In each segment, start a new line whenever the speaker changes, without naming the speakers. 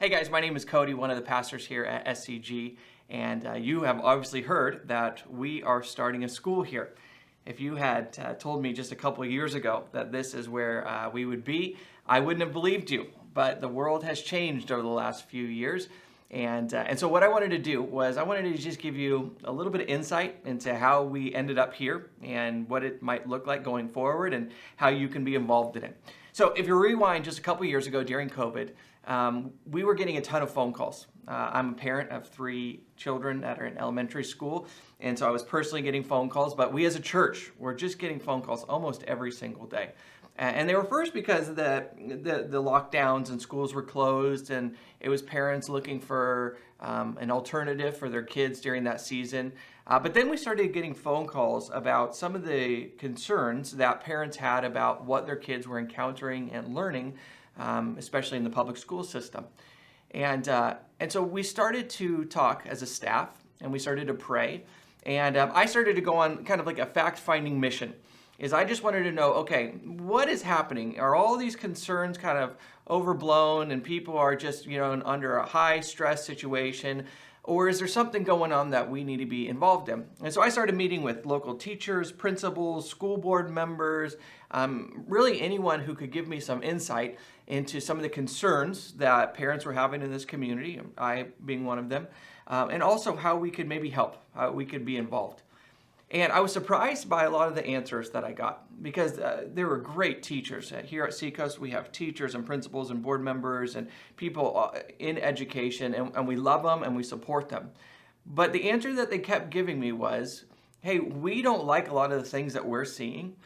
Hey guys, my name is Cody, one of the pastors here at SCG, and you have obviously heard that we are starting a school here. If you had told me just a couple of years ago that this is where we would be, I wouldn't have believed you. But the world has changed over the last few years, and so what I wanted to do was I wanted to just give you a little bit of insight into how we ended up here and what it might look like going forward and how you can be involved in it. So if you rewind just a couple of years ago during COVID, we were getting a ton of phone calls. I'm a parent of 3 children that are in elementary school, and so I was personally getting phone calls, but we as a church were just getting phone calls almost every single day. And they were first because the lockdowns and schools were closed, and it was parents looking for an alternative for their kids during that season. But then we started getting phone calls about some of the concerns that parents had about what their kids were encountering and learning, especially in the public school system. And so we started to talk as a staff, and we started to pray. And I started to go on kind of like a fact-finding mission. I just wanted to know, okay, what is happening? Are all these concerns kind of overblown and people are just, under a high stress situation? Or is there something going on that we need to be involved in? And so I started meeting with local teachers, principals, school board members, really anyone who could give me some insight into some of the concerns that parents were having in this community, I being one of them, and also how we could maybe help, how we could be involved. And I was surprised by a lot of the answers that I got because there were great teachers. Here at Seacoast, we have teachers and principals and board members and people in education, and we love them and we support them. But the answer that they kept giving me was, hey, we don't like a lot of the things that we're seeing.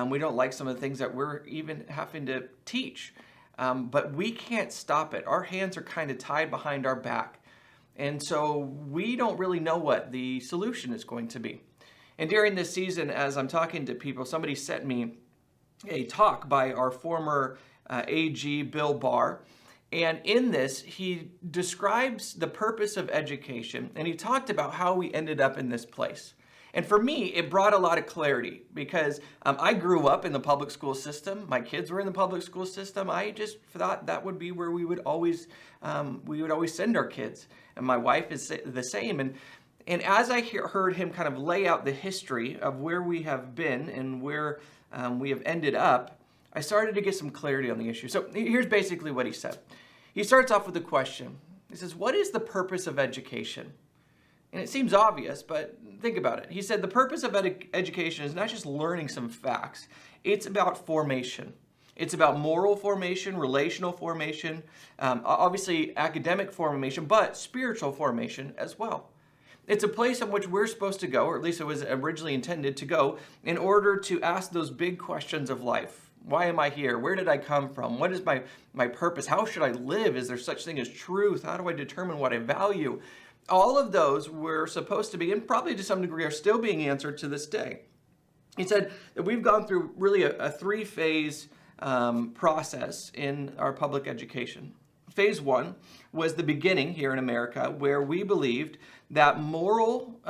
We don't like some of the things that we're even having to teach. But we can't stop it. Our hands are kind of tied behind our back. And so we don't really know what the solution is going to be. And during this season, as I'm talking to people, somebody sent me a talk by our former AG, Bill Barr. And in this, he describes the purpose of education, and he talked about how we ended up in this place. And for me, it brought a lot of clarity because I grew up in the public school system. My kids were in the public school system. I just thought that would be where we would always send our kids. And my wife is the same. And as I heard him kind of lay out the history of where we have been and where we have ended up, I started to get some clarity on the issue. So here's basically what he said. He starts off with a question. He says, what is the purpose of education? And it seems obvious, but think about it. He said the purpose of education is not just learning some facts. It's about formation. It's about moral formation, relational formation, obviously academic formation, but spiritual formation as well. It's a place in which we're supposed to go, or at least it was originally intended to go, in order to ask those big questions of life. Why am I here? Where did I come from? What is my purpose? How should I live? Is there such thing as truth? How do I determine what I value? All of those were supposed to be, and probably to some degree are still being answered to this day. He said that we've gone through really a 3-phase process in our public education. Phase 1 was the beginning here in America where we believed that moral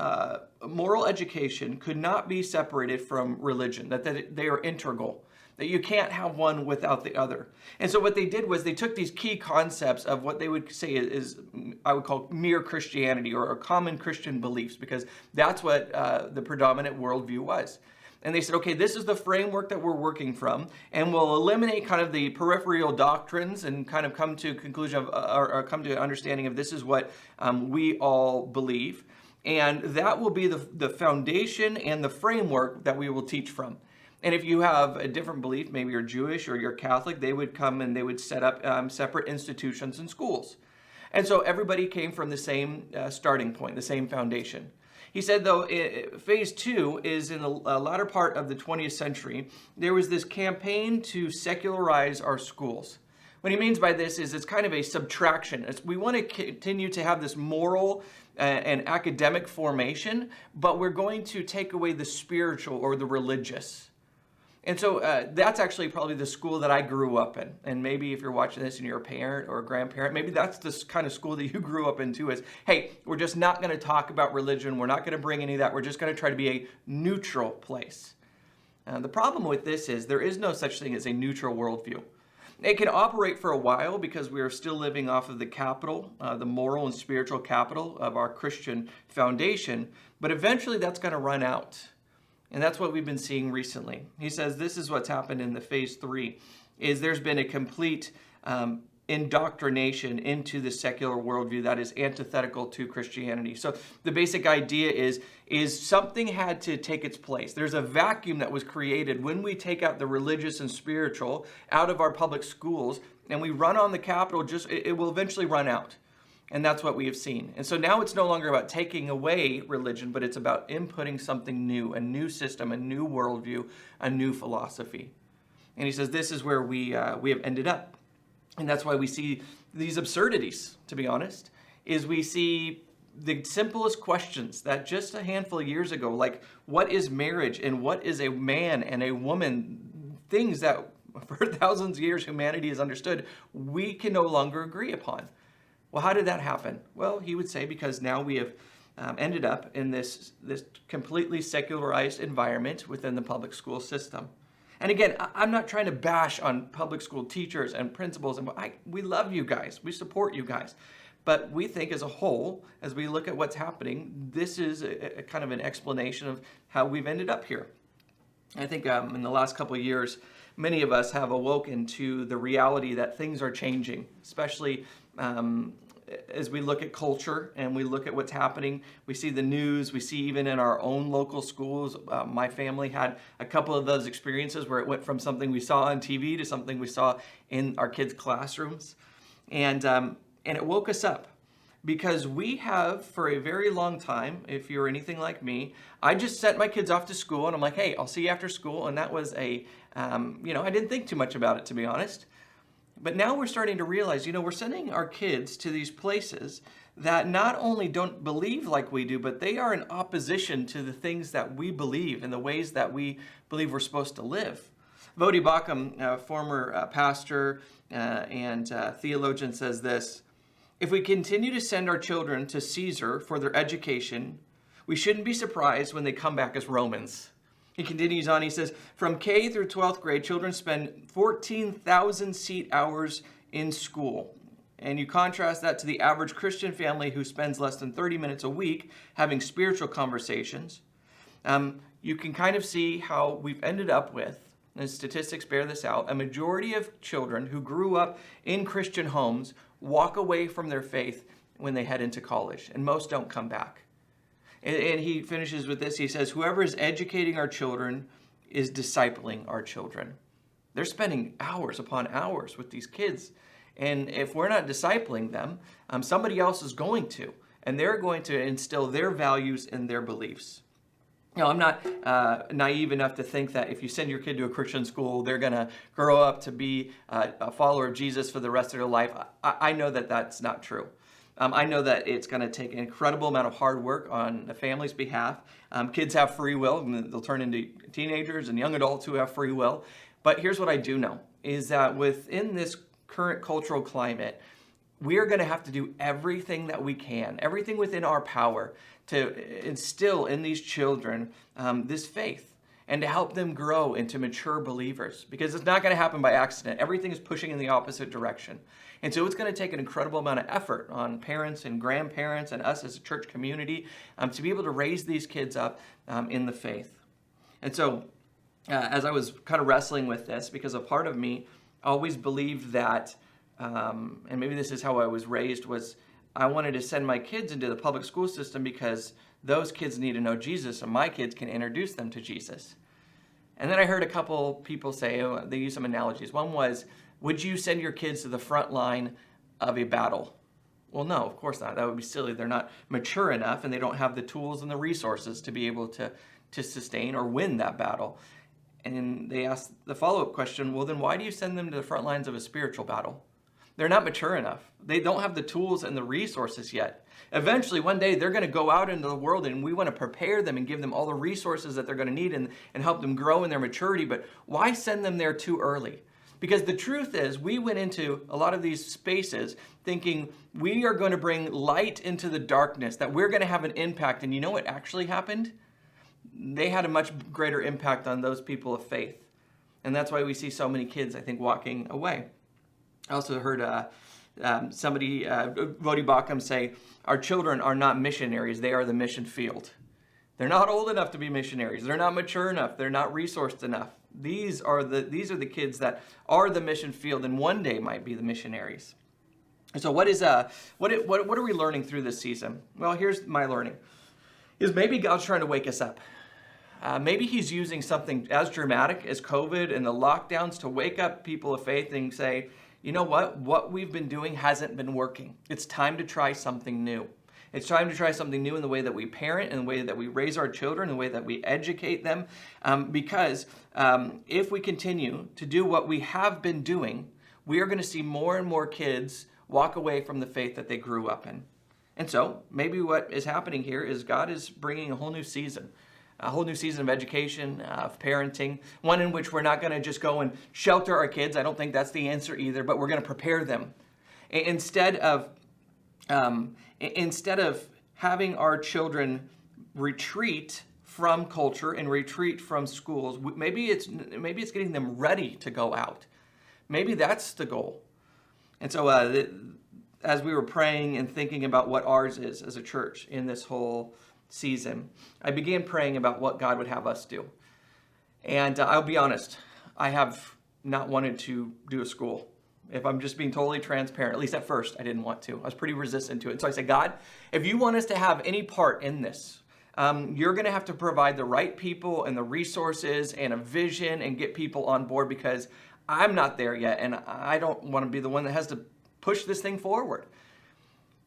education could not be separated from religion, that they are integral, that you can't have one without the other. And so what they did was they took these key concepts of what they would say is I would call mere Christianity or common Christian beliefs, because that's what the predominant worldview was. And they said, okay, this is the framework that we're working from, and we'll eliminate kind of the peripheral doctrines and kind of come to a conclusion of, or come to an understanding of this is what we all believe. And that will be the foundation and the framework that we will teach from. And if you have a different belief, maybe you're Jewish or you're Catholic, they would come and they would set up separate institutions and schools. And so everybody came from the same starting point, the same foundation. He said, though, phase 2 is in the latter part of the 20th century, there was this campaign to secularize our schools. What he means by this is it's kind of a subtraction. We want to continue to have this moral and academic formation, but we're going to take away the spiritual or the religious. And so that's actually probably the school that I grew up in. And maybe if you're watching this and you're a parent or a grandparent, maybe that's the kind of school that you grew up into is, hey, we're just not going to talk about religion. We're not going to bring any of that. We're just going to try to be a neutral place. The problem with this is there is no such thing as a neutral worldview. It can operate for a while because we are still living off of the capital, the moral and spiritual capital of our Christian foundation, but eventually that's going to run out. And that's what we've been seeing recently. He says this is what's happened in the phase 3, is there's been a complete indoctrination into the secular worldview that is antithetical to Christianity. So the basic idea is something had to take its place. There's a vacuum that was created when we take out the religious and spiritual out of our public schools and we run on the capital, it will eventually run out. And that's what we have seen. And so now it's no longer about taking away religion, but it's about inputting something new, a new system, a new worldview, a new philosophy. And he says this is where we have ended up. And that's why we see these absurdities, to be honest, is we see the simplest questions that just a handful of years ago, like what is marriage and what is a man and a woman, things that for thousands of years humanity has understood, we can no longer agree upon. Well, how did that happen? Well, he would say because now we have ended up in this completely secularized environment within the public school system. And again, I'm not trying to bash on public school teachers and principals. And we love you guys. We support you guys. But we think as a whole, as we look at what's happening, this is a kind of an explanation of how we've ended up here. I think in the last couple of years, many of us have awoken to the reality that things are changing, especially as we look at culture and we look at what's happening. We see the news, we see even in our own local schools. My family had a couple of those experiences where it went from something we saw on TV to something we saw in our kids' classrooms. And it woke us up because we have for a very long time, if you're anything like me, I just sent my kids off to school and I'm like, hey, I'll see you after school. And that was I didn't think too much about it, to be honest. But now we're starting to realize, we're sending our kids to these places that not only don't believe like we do, but they are in opposition to the things that we believe and the ways that we believe we're supposed to live. Vodi Bakum, former pastor and theologian, says this: if we continue to send our children to Caesar for their education, we shouldn't be surprised when they come back as Romans. He continues on, he says, from K through 12th grade, children spend 14,000 seat hours in school. And you contrast that to the average Christian family who spends less than 30 minutes a week having spiritual conversations. You can kind of see how we've ended up with, and statistics bear this out, a majority of children who grew up in Christian homes walk away from their faith when they head into college, and most don't come back. And he finishes with this. He says, whoever is educating our children is discipling our children. They're spending hours upon hours with these kids. And if we're not discipling them, somebody else is going to. And they're going to instill their values and their beliefs. I'm not naive enough to think that if you send your kid to a Christian school, they're going to grow up to be a follower of Jesus for the rest of their life. I know that that's not true. I know that it's going to take an incredible amount of hard work on the family's behalf. Kids have free will, and they'll turn into teenagers and young adults who have free will. But here's what I do know, is that within this current cultural climate, we are going to have to do everything that we can, everything within our power to instill in these children this faith and to help them grow into mature believers, because it's not going to happen by accident. Everything is pushing in the opposite direction. And so it's going to take an incredible amount of effort on parents and grandparents and us as a church community to be able to raise these kids up in the faith. And so as I was kind of wrestling with this, because a part of me always believed that, and maybe this is how I was raised, was I wanted to send my kids into the public school system because those kids need to know Jesus and my kids can introduce them to Jesus. And then I heard a couple people say, they use some analogies. One was, would you send your kids to the front line of a battle? Well, no, of course not. That would be silly. They're not mature enough and they don't have the tools and the resources to be able to sustain or win that battle. And they asked the follow-up question, well, then why do you send them to the front lines of a spiritual battle? They're not mature enough. They don't have the tools and the resources yet. Eventually, one day, they're going to go out into the world and we want to prepare them and give them all the resources that they're going to need and help them grow in their maturity. But why send them there too early? Because the truth is, we went into a lot of these spaces thinking we are going to bring light into the darkness, that we're going to have an impact. And you know what actually happened? They had a much greater impact on those people of faith. And that's why we see so many kids, I think, walking away. I also heard somebody, Vodi Bakum, say, our children are not missionaries, they are the mission field. They're not old enough to be missionaries. They're not mature enough. They're not resourced enough. These are the kids that are the mission field and one day might be the missionaries. And so what are we learning through this season? Well, here's my learning. Is maybe God's trying to wake us up. Maybe he's using something as dramatic as COVID and the lockdowns to wake up people of faith and say, you know what we've been doing hasn't been working. It's time to try something new. It's time to try something new in the way that we parent, in the way that we raise our children, in the way that we educate them. Because if we continue to do what we have been doing, we are going to see more and more kids walk away from the faith that they grew up in. And so maybe what is happening here is God is bringing a whole new season of education, of parenting, one in which we're not going to just go and shelter our kids. I don't think that's the answer either, but we're going to prepare them. Instead of having our children retreat from culture and retreat from schools, maybe it's getting them ready to go out. Maybe that's the goal. And so as we were praying and thinking about what ours is as a church in this whole season, I began praying about what God would have us do. And I'll be honest, I have not wanted to do a school. If I'm just being totally transparent, at least at first, I didn't want to. I was pretty resistant to it. So I said, God, if you want us to have any part in this, you're going to have to provide the right people and the resources and a vision and get people on board, because I'm not there yet, and I don't want to be the one that has to push this thing forward.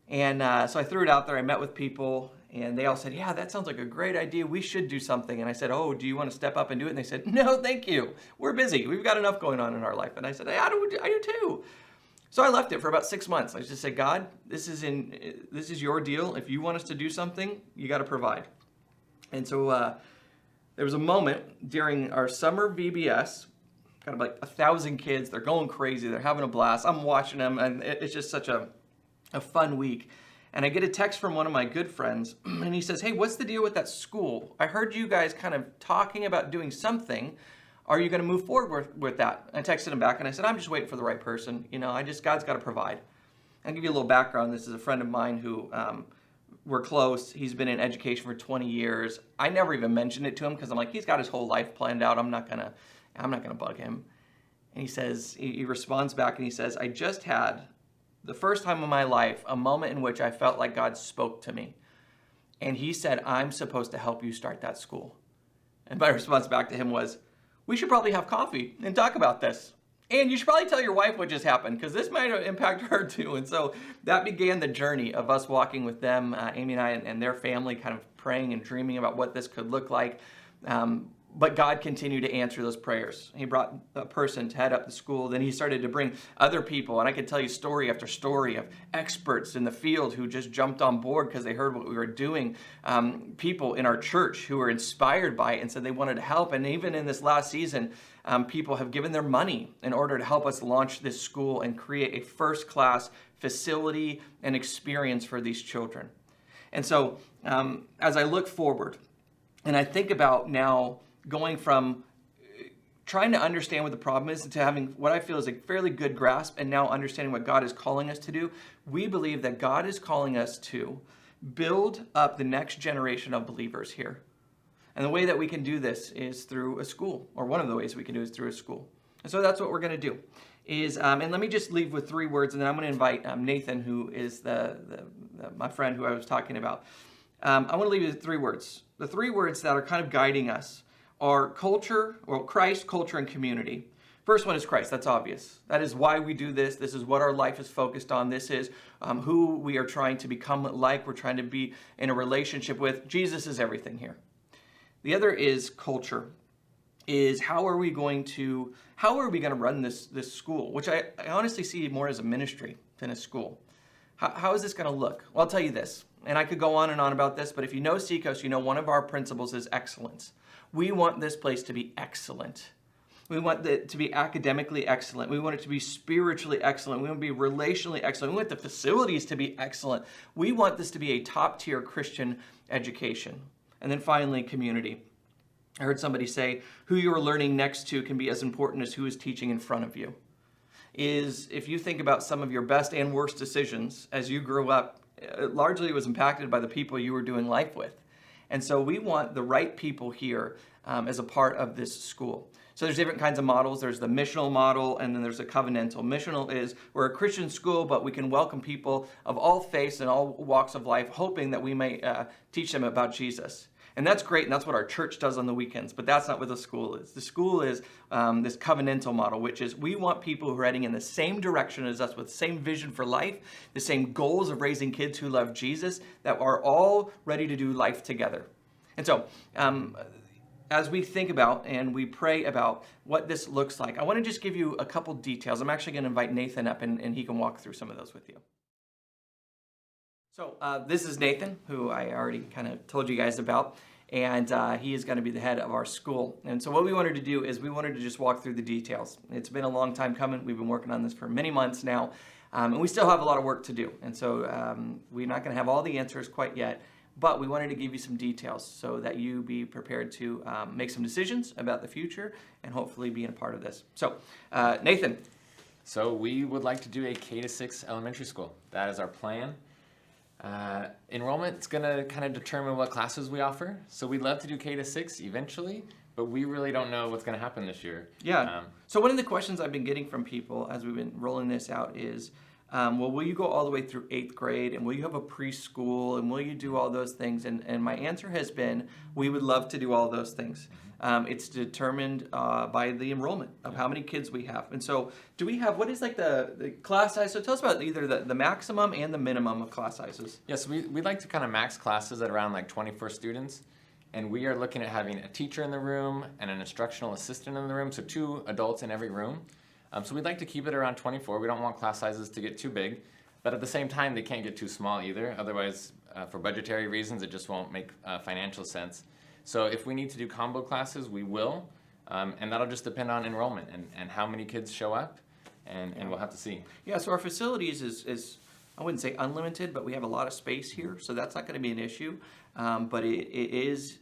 And so I threw it out there. I met with people, and they all said, yeah, that sounds like a great idea. We should do something. And I said, oh, do you want to step up and do it? And they said, no, thank you. We're busy. We've got enough going on in our life. And I said, hey, I do too. So I left it for about 6 months. I just said, God, this is your deal. If you want us to do something, you got to provide. And so there was a moment during our summer VBS, kind of like 1,000 kids. They're going crazy. They're having a blast. I'm watching them, and it's just such a fun week. And I get a text from one of my good friends, and he says, hey, what's the deal with that school? I heard you guys kind of talking about doing something. Are you going to move forward with that? I texted him back, and I said, I'm just waiting for the right person. God's got to provide. I'll give you a little background. This is a friend of mine who we're close. He's been in education for 20 years. I never even mentioned it to him because I'm like, he's got his whole life planned out. I'm not gonna bug him. And he responds back, and he says, I just had the first time in my life, a moment in which I felt like God spoke to me. And he said, I'm supposed to help you start that school. And my response back to him was, we should probably have coffee and talk about this. And you should probably tell your wife what just happened, because this might impact her too. And so that began the journey of us walking with them, Amy and I and their family, kind of praying and dreaming about what this could look like. But God continued to answer those prayers. He brought a person to head up the school. Then he started to bring other people. And I could tell you story after story of experts in the field who just jumped on board because they heard what we were doing. People in our church who were inspired by it and said they wanted to help. And even in this last season, people have given their money in order to help us launch this school and create a first-class facility and experience for these children. And so as I look forward and I think about now going from trying to understand what the problem is to having what I feel is a fairly good grasp and now understanding what God is calling us to do, we believe that God is calling us to build up the next generation of believers here. And the way that we can do this is through a school, or one of the ways we can do is through a school. And so that's what we're going to do. And let me just leave with 3 words, and then I'm going to invite Nathan, who is my friend who I was talking about. I want to leave you with 3 words. The 3 words that are kind of guiding us are Christ, culture, and community. First one is Christ. That's obvious. That is why we do this. This is what our life is focused on. This is who we are trying to become like. We're trying to be in a relationship with. Jesus is everything here. The other is culture. Is how are we going to run this school, which I honestly see more as a ministry than a school. How is this going to look? Well, I'll tell you this, and I could go on and on about this, but if you know Seacoast, you know one of our principles is excellence. We want this place to be excellent. We want it to be academically excellent. We want it to be spiritually excellent. We want it to be relationally excellent. We want the facilities to be excellent. We want this to be a top-tier Christian education. And then finally, community. I heard somebody say, who you are learning next to can be as important as who is teaching in front of you. is if you think about some of your best and worst decisions as you grew up, largely it was impacted by the people you were doing life with. And so we want the right people here as a part of this school. So there's different kinds of models. There's the missional model, and then there's a covenantal. Missional is we're a Christian school, but we can welcome people of all faiths and all walks of life, hoping that we may teach them about Jesus. And that's great, and that's what our church does on the weekends, but that's not what the school is. The school is this covenantal model, which is we want people who are heading in the same direction as us with the same vision for life, the same goals of raising kids who love Jesus, that are all ready to do life together. And so, as we think about and we pray about what this looks like, I want to just give you a couple details. I'm actually going to invite Nathan up, and he can walk through some of those with you. So this is Nathan, who I already kind of told you guys about, and he is going to be the head of our school. And so what we wanted to do is we wanted to just walk through the details. It's been a long time coming. We've been working on this for many months now, and we still have a lot of work to do. And so we're not going to have all the answers quite yet, but we wanted to give you some details so that you be prepared to make some decisions about the future and hopefully being a part of this. So Nathan.
So we would like to do a K-6 elementary school. That is our plan. Enrollment is going to kind of determine what classes we offer. So we'd love to do K-6 eventually, but we really don't know what's going to happen this year.
Yeah. So one of the questions I've been getting from people as we've been rolling this out is, well, will you go all the way through 8th grade, and will you have a preschool, and will you do all those things? And my answer has been, we would love to do all those things. It's determined by the enrollment of how many kids we have. And so do we have, what is like the class size? So tell us about either the maximum and the minimum of class sizes.
Yes, we'd like to kind of max classes at around like 24 students. And we are looking at having a teacher in the room and an instructional assistant in the room, so 2 adults in every room. So we'd like to keep it around 24. We don't want class sizes to get too big, but at the same time, they can't get too small either. Otherwise, for budgetary reasons, it just won't make financial sense. So if we need to do combo classes, we will, and that'll just depend on enrollment and how many kids show up, and we'll have to see.
Yeah, so our facilities is I wouldn't say unlimited, but we have a lot of space here, so that's not going to be an issue. But it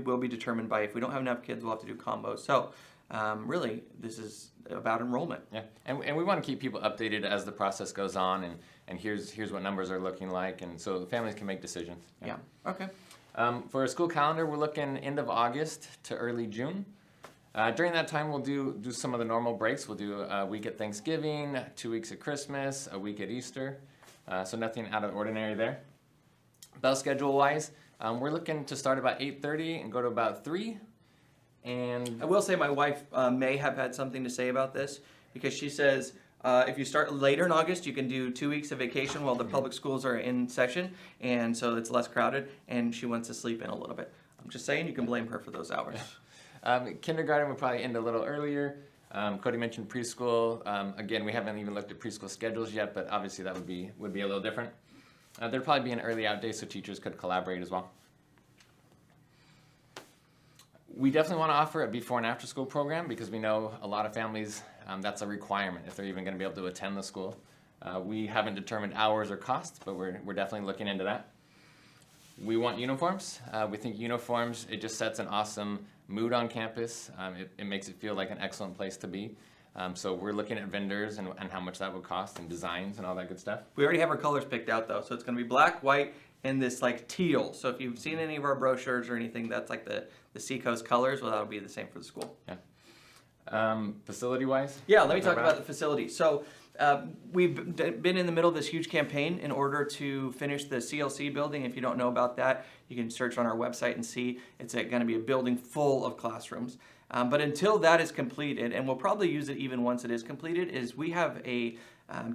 will be determined by if we don't have enough kids, we'll have to do combos. So really, this is about enrollment.
Yeah, and we want to keep people updated as the process goes on, and here's what numbers are looking like, and so the families can make decisions.
Yeah, okay.
For a school calendar, we're looking end of August to early June. During that time, we'll do some of the normal breaks. We'll do a week at Thanksgiving, 2 weeks at Christmas, a week at Easter, so nothing out of the ordinary there. Bell schedule-wise, we're looking to start about 8:30 and go to about 3. And
I will say my wife may have had something to say about this, because she says if you start later in August, you can do 2 weeks of vacation while the public schools are in session, and so it's less crowded, and she wants to sleep in a little bit. I'm just saying, you can blame her for those hours.
Kindergarten would probably end a little earlier. Cody mentioned preschool. Again, we haven't even looked at preschool schedules yet, but obviously that would be a little different. There'd probably be an early out day so teachers could collaborate as well. We definitely want to offer a before and after school program because we know a lot of families, that's a requirement if they're even going to be able to attend the school. We haven't determined hours or costs, but we're definitely looking into that. We want uniforms. We think uniforms, it just sets an awesome mood on campus. It makes it feel like an excellent place to be. So we're looking at vendors and how much that would cost and designs and all that good stuff.
We already have our colors picked out though, so it's going to be black, white, and this like teal. So if you've seen any of our brochures or anything, that's like the Seacoast colors. Well, that'll be the same for the school.
Yeah. Facility-wise?
Yeah, let me talk about the facility. So we've been in the middle of this huge campaign in order to finish the CLC building. If you don't know about that, you can search on our website and see it's going to be a building full of classrooms. But until that is completed, and we'll probably use it even once it is completed, is we have a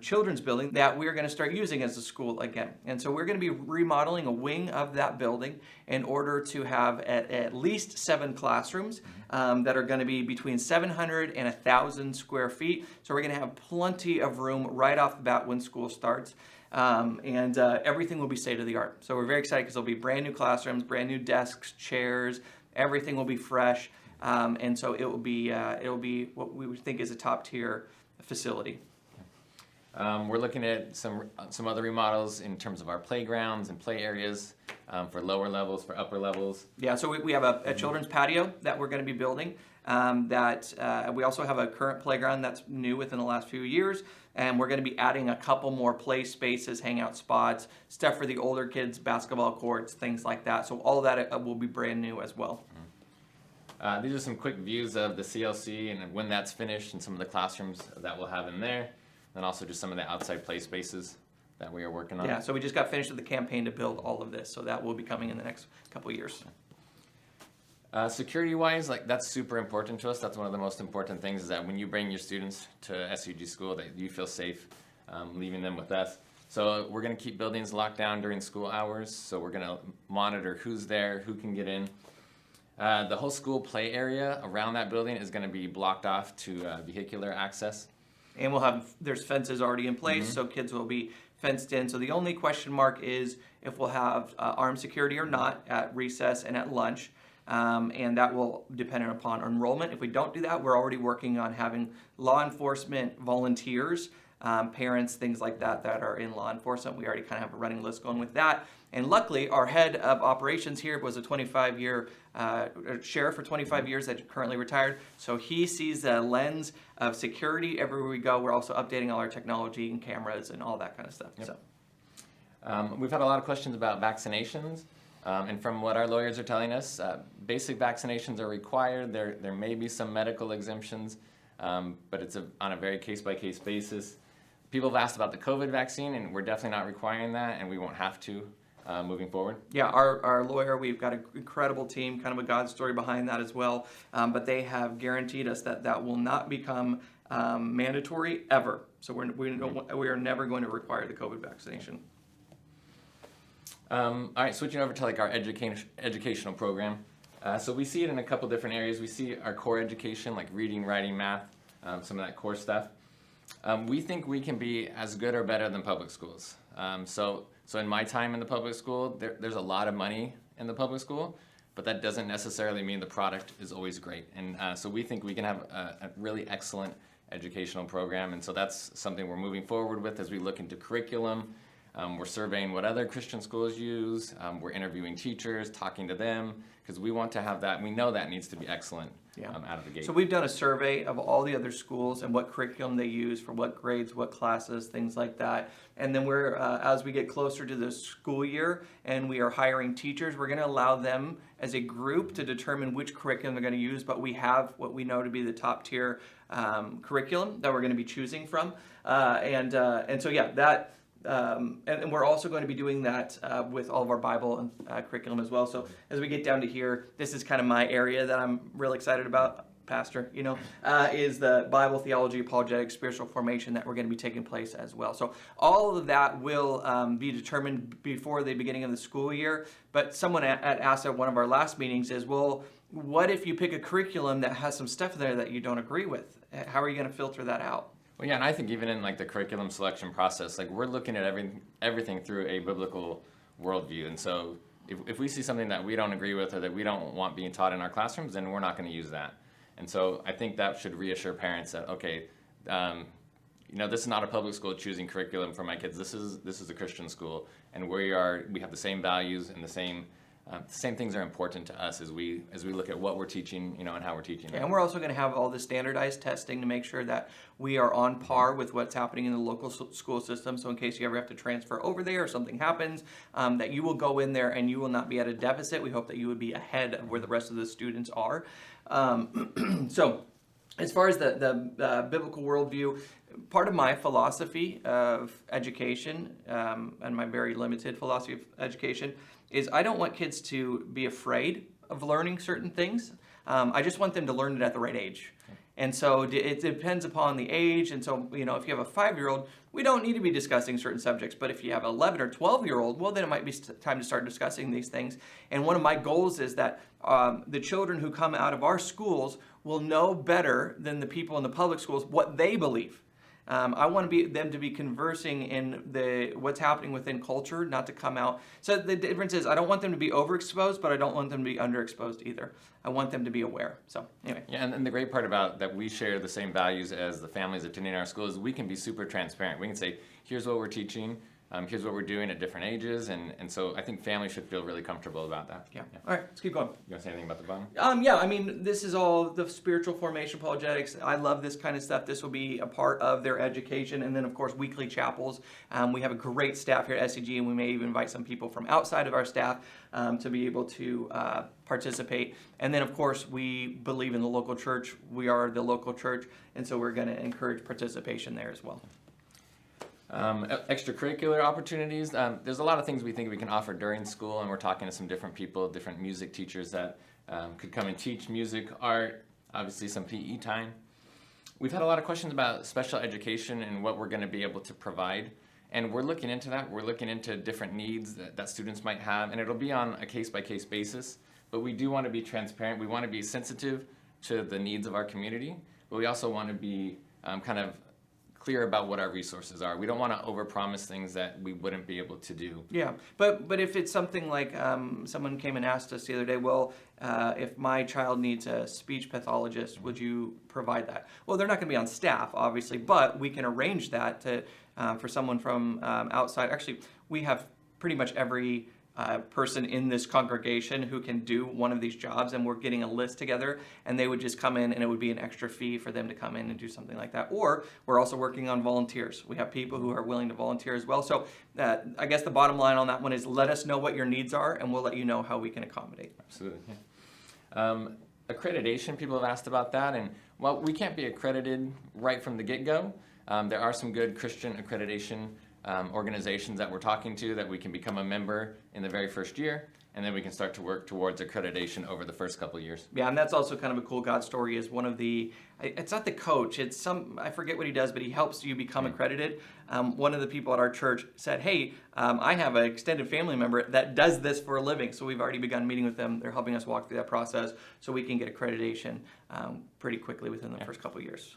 children's building that we're going to start using as a school again. And so we're going to be remodeling a wing of that building in order to have at least 7 classrooms that are going to be between 700 and 1,000 square feet. So we're going to have plenty of room right off the bat when school starts. And everything will be state-of-the-art. So we're very excited because there'll be brand new classrooms, brand new desks, chairs, everything will be fresh. And so it'll be what we would think is a top-tier facility.
We're looking at some other remodels in terms of our playgrounds and play areas for lower levels, for upper levels.
Yeah, so we have a children's patio that we're going to be building. We also have a current playground that's new within the last few years, and we're going to be adding a couple more play spaces, hangout spots, stuff for the older kids, basketball courts, things like that. So all of that will be brand new as well.
These are some quick views of the CLC and when that's finished and some of the classrooms that we'll have in there. And also just some of the outside play spaces that we are working on.
Yeah, so we just got finished with the campaign to build all of this. So that will be coming in the next couple of years.
Security-wise, like that's super important to us. That's one of the most important things is that when you bring your students to SUG school, that you feel safe leaving them with us. So we're going to keep buildings locked down during school hours. So we're going to monitor who's there, who can get in. The whole school play area around that building is going to be blocked off to vehicular access.
And there's fences already in place, so kids will be fenced in. So the only question mark is if we'll have armed security or not at recess and at lunch. And that will depend upon enrollment. If we don't do that, we're already working on having law enforcement volunteers, parents, things like that are in law enforcement. We already kind of have a running list going with that. And luckily, our head of operations here was a 25-year sheriff for 25 years that currently retired. So he sees the lens of security everywhere we go. We're also updating all our technology and cameras and all that kind of stuff.
Yep.
So.
We've had a lot of questions about vaccinations. And from what our lawyers are telling us, basic vaccinations are required. There may be some medical exemptions, but it's on a very case-by-case basis. People have asked about the COVID vaccine, and we're definitely not requiring that, and we won't have to moving forward.
Yeah, our lawyer, we've got an incredible team, kind of a God story behind that as well, but they have guaranteed us that will not become mandatory ever. So we are never going to require the COVID vaccination.
All right, switching over to like our educational program. So we see it in a couple different areas. We see our core education, like reading, writing, math, some of that core stuff. We think we can be as good or better than public schools. So in my time in the public school, there's a lot of money in the public school, but that doesn't necessarily mean the product is always great. And so we think we can have a really excellent educational program, and so that's something we're moving forward with as we look into curriculum. We're surveying what other Christian schools use. We're interviewing teachers, talking to them, because we want to have that. We know that needs to be excellent out of the gate.
So we've done a survey of all the other schools and what curriculum they use for what grades, what classes, things like that. And then we're, as we get closer to the school year and we are hiring teachers, we're going to allow them as a group to determine which curriculum they're going to use. But we have what we know to be the top tier curriculum that we're going to be choosing from. And so, yeah, that. And we're also going to be doing that with all of our Bible and curriculum as well. So as we get down to here, this is kind of my area that I'm really excited about, Pastor, is the Bible, theology, apologetics, spiritual formation that we're going to be taking place as well. So all of that will be determined before the beginning of the school year. But someone asked at one of our last meetings is, well, what if you pick a curriculum that has some stuff there that you don't agree with? How are you going to filter that out?
Well, yeah, and I think even in like the curriculum selection process, like we're looking at everything through a biblical worldview. And so if we see something that we don't agree with or that we don't want being taught in our classrooms, then we're not going to use that. And so I think that should reassure parents that, okay, this is not a public school choosing curriculum for my kids. This is a Christian school, and we have the same values and the same things are important to us as we look at what we're teaching, and how we're teaching.
And we're also going to have all the standardized testing to make sure that we are on par with what's happening in the local school system. So in case you ever have to transfer over there or something happens, that you will go in there and you will not be at a deficit. We hope that you would be ahead of where the rest of the students are. So as far as the biblical worldview, part of my philosophy of education and my very limited philosophy of education is I don't want kids to be afraid of learning certain things. I just want them to learn it at the right age. And so it depends upon the age. And so, if you have a 5-year-old, we don't need to be discussing certain subjects. But if you have an 11 or 12-year-old, well, then it might be time to start discussing these things. And one of my goals is that the children who come out of our schools will know better than the people in the public schools what they believe. I want them to be conversing in what's happening within culture, not to come out. So the difference is I don't want them to be overexposed, but I don't want them to be underexposed either. I want them to be aware. So anyway.
Yeah, and the great part about that we share the same values as the families attending our schools, we can be super transparent. We can say, here's what we're teaching. Here's what we're doing at different ages, and so I think families should feel really comfortable about that.
Yeah. All right, let's keep going.
You want to say anything about the bottom?
Yeah, I mean, this is all the spiritual formation apologetics. I love this kind of stuff. This will be a part of their education. And then, of course, weekly chapels. We have a great staff here at SCG, and we may even invite some people from outside of our staff to be able to participate. And then, of course, we believe in the local church. We are the local church, and so we're going to encourage participation there as well.
Extracurricular opportunities. There's a lot of things we think we can offer during school, and we're talking to some different people, different music teachers that could come and teach music, art, obviously some PE time. We've had a lot of questions about special education and what we're going to be able to provide, and we're looking into that. We're looking into different needs that students might have, and it'll be on a case-by-case basis, but we do want to be transparent. We want to be sensitive to the needs of our community, but we also want to be kind of clear about what our resources are. We don't want to overpromise things that we wouldn't be able to do.
Yeah, but if it's something like someone came and asked us the other day, well, if my child needs a speech pathologist, would you provide that? Well, they're not going to be on staff, obviously, but we can arrange that to for someone from outside. Actually, we have pretty much every person in this congregation who can do one of these jobs, and we're getting a list together, and they would just come in, and it would be an extra fee for them to come in and do something like that. Or we're also working on volunteers. We have people who are willing to volunteer as well. So I guess the bottom line on that one is let us know what your needs are, and we'll let you know how we can accommodate.
Absolutely. Yeah. Accreditation, people have asked about that, and while we can't be accredited right from the get-go, there are some good Christian accreditation organizations that we're talking to that we can become a member in the very first year, and then we can start to work towards accreditation over the first couple of years.
Yeah, and that's also kind of a cool God story. Is one of the, it's not the coach, it's some, I forget what he does, but he helps you become accredited. One of the people at our church said, hey, I have an extended family member that does this for a living, so we've already begun meeting with them. They're helping us walk through that process so we can get accreditation pretty quickly within the first couple of years.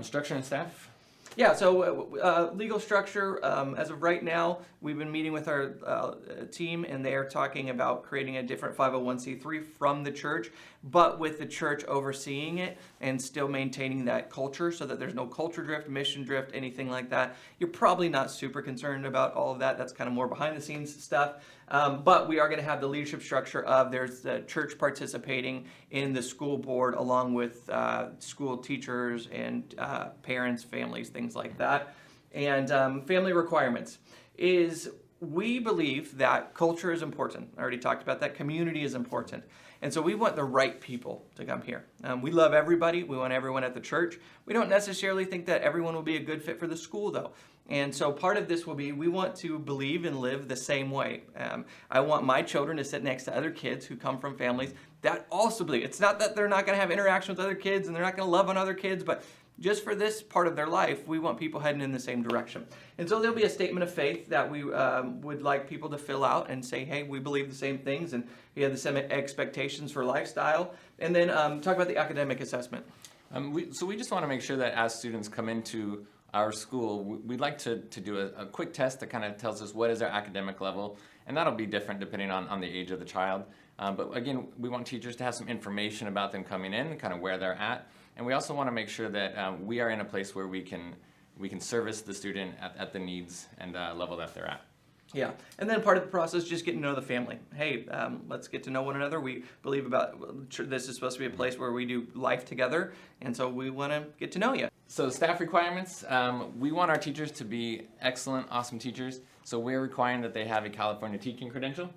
Structure and staff.
Yeah, so legal structure, as of right now, we've been meeting with our team, and they are talking about creating a different 501c3 from the church, but with the church overseeing it and still maintaining that culture so that there's no culture drift, mission drift, anything like that. You're probably not super concerned about all of that. That's kind of more behind the scenes stuff. But we are going to have the leadership structure of there's the church participating in the school board along with school teachers and parents, families, things like that. And family requirements is we believe that culture is important. I already talked about that. Community is important. And so we want the right people to come here. We love everybody. We want everyone at the church. We don't necessarily think that everyone will be a good fit for the school, though. And so part of this will be we want to believe and live the same way. I want my children to sit next to other kids who come from families that also believe. It's not that they're not going to have interaction with other kids and they're not going to love on other kids, but just for this part of their life, we want people heading in the same direction. And so there'll be a statement of faith that we would like people to fill out and say, hey, we believe the same things and we have the same expectations for lifestyle. And then talk about the academic assessment.
So we just want to make sure that as students come into our school, we'd like to do a quick test that kind of tells us what is their academic level, and that'll be different depending on the age of the child. But again, we want teachers to have some information about them coming in, kind of where they're at, and we also want to make sure that we are in a place where we can service the student at the needs and level that they're at.
Yeah, and then part of the process is just getting to know the family. Hey, let's get to know one another. We believe this is supposed to be a place where we do life together, and so we want to get to know you.
So staff requirements, we want our teachers to be excellent, awesome teachers, so we're requiring that they have a California teaching credential.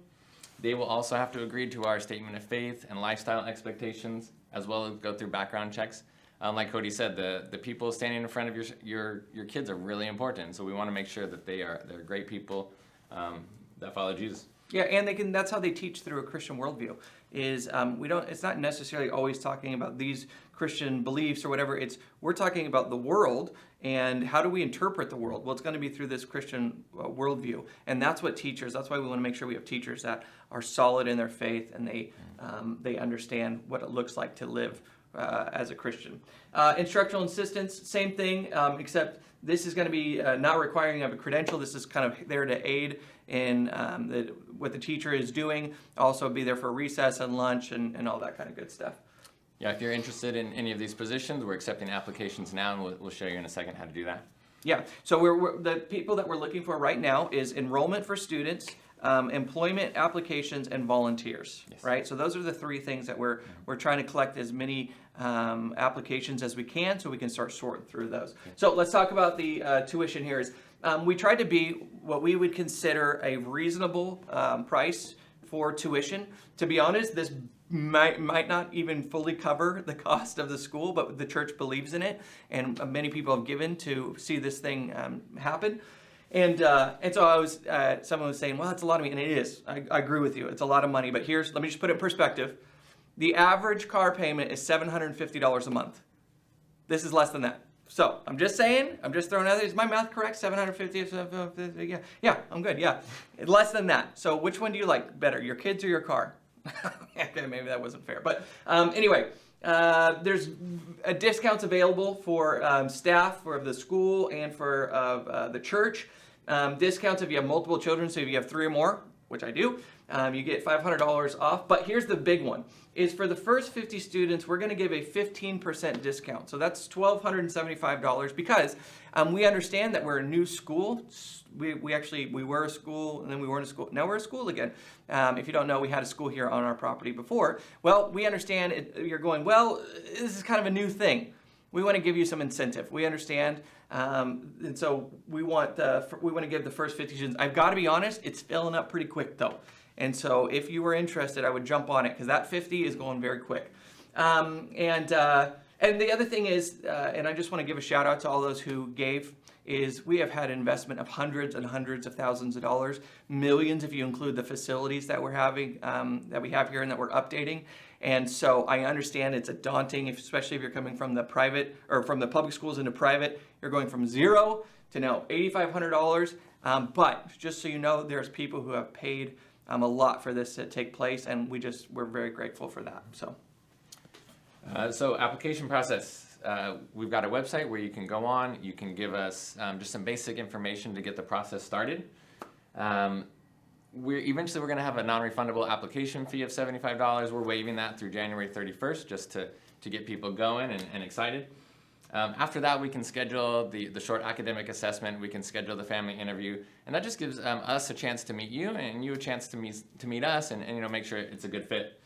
They will also have to agree to our statement of faith and lifestyle expectations, as well as go through background checks. Like Cody said, the people standing in front of your kids are really important, so we want to make sure that they're great people that follow Jesus.
Yeah, and that's how they teach through a Christian worldview. It's not necessarily always talking about these Christian beliefs or whatever. We're talking about the world and how do we interpret the world? Well, it's going to be through this Christian worldview, and that's why we want to make sure we have teachers that are solid in their faith and they understand what it looks like to live as a Christian. Instructional assistants, same thing, except this is going to be not requiring of a credential. This is kind of there to aid in what the teacher is doing. Also be there for recess and lunch and all that kind of good stuff.
Yeah, if you're interested in any of these positions, we're accepting applications now, and we'll show you in a second how to do that.
Yeah. So the people that we're looking for right now is enrollment for students, employment applications, and volunteers.
Yes.
Right. So those are the three things that we're trying to collect as many applications as we can, so we can start sorting through those. So let's talk about the tuition here. We tried to be what we would consider a reasonable price for tuition. To be honest, this might not even fully cover the cost of the school, but the church believes in it, and many people have given to see this thing happen. And so someone was saying, well, that's a lot of money, and it is. I agree with you. It's a lot of money, but let me just put it in perspective. The average car payment is $750 a month. This is less than that. So I'm just saying, I'm just throwing out there. Is my math correct? 750? Yeah, I'm good. Yeah, less than that. So which one do you like better, your kids or your car? Okay, maybe that wasn't fair. But anyway, there's discounts available for staff for the school and for the church. Discounts if you have multiple children, so if you have 3 or more, which I do, you get $500 off. But here's the big one, is for the first 50 students, we're going to give a 15% discount. So that's $1,275 because we understand that we're a new school. We were a school, and then we weren't a school. Now we're a school again. If you don't know, we had a school here on our property before. Well, we understand you're going, well, this is kind of a new thing. We want to give you some incentive. We understand, and so we want to give the first 50 students. I've got to be honest, it's filling up pretty quick though. And so if you were interested, I would jump on it because that 50 is going very quick. And the other thing is, and I just want to give a shout out to all those who gave, is we have had investment of hundreds and hundreds of thousands of dollars, millions if you include the facilities that we're having, that we have here and that we're updating. And so I understand it's a daunting, especially if you're coming from the private or from the public schools into private. You're going from $0 to now $8,500. But just so you know, there's people who have paid a lot for this to take place, and we're very grateful for that.
So application process. We've got a website where you can go on. You can give us just some basic information to get the process started. We're going to have a non-refundable application fee of $75. We're waiving that through January 31st just to get people going and excited. After that, we can schedule the short academic assessment. We can schedule the family interview, and that just gives us a chance to meet you, and you a chance to meet us, and make sure it's a good fit.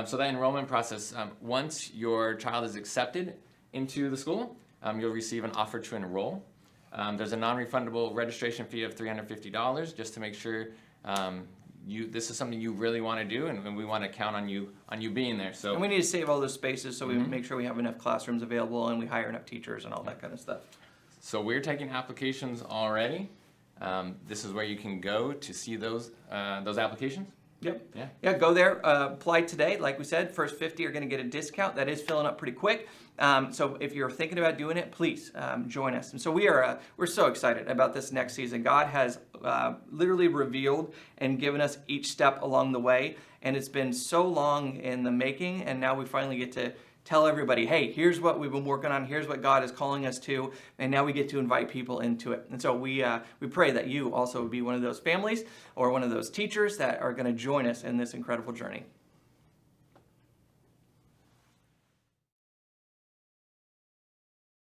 So that enrollment process, once your child is accepted into the school, you'll receive an offer to enroll. There's a non-refundable registration fee of $350 just to make sure this is something you really want to do, and we want to count on you being there. So,
and we need to save all those spaces, so we make sure we have enough classrooms available, and we hire enough teachers and all that kind of stuff.
So we're taking applications already. This is where you can go to see those applications.
Yep.
Yeah.
Go there, apply today. Like we said, first 50 are going to get a discount. That is filling up pretty quick. So if you're thinking about doing it, please join us. And so we're so excited about this next season. God has literally revealed and given us each step along the way, and it's been so long in the making, and now we finally get to tell everybody, hey, here's what we've been working on, here's what God is calling us to, and now we get to invite people into it. And so we pray that you also would be one of those families or one of those teachers that are going to join us in this incredible journey.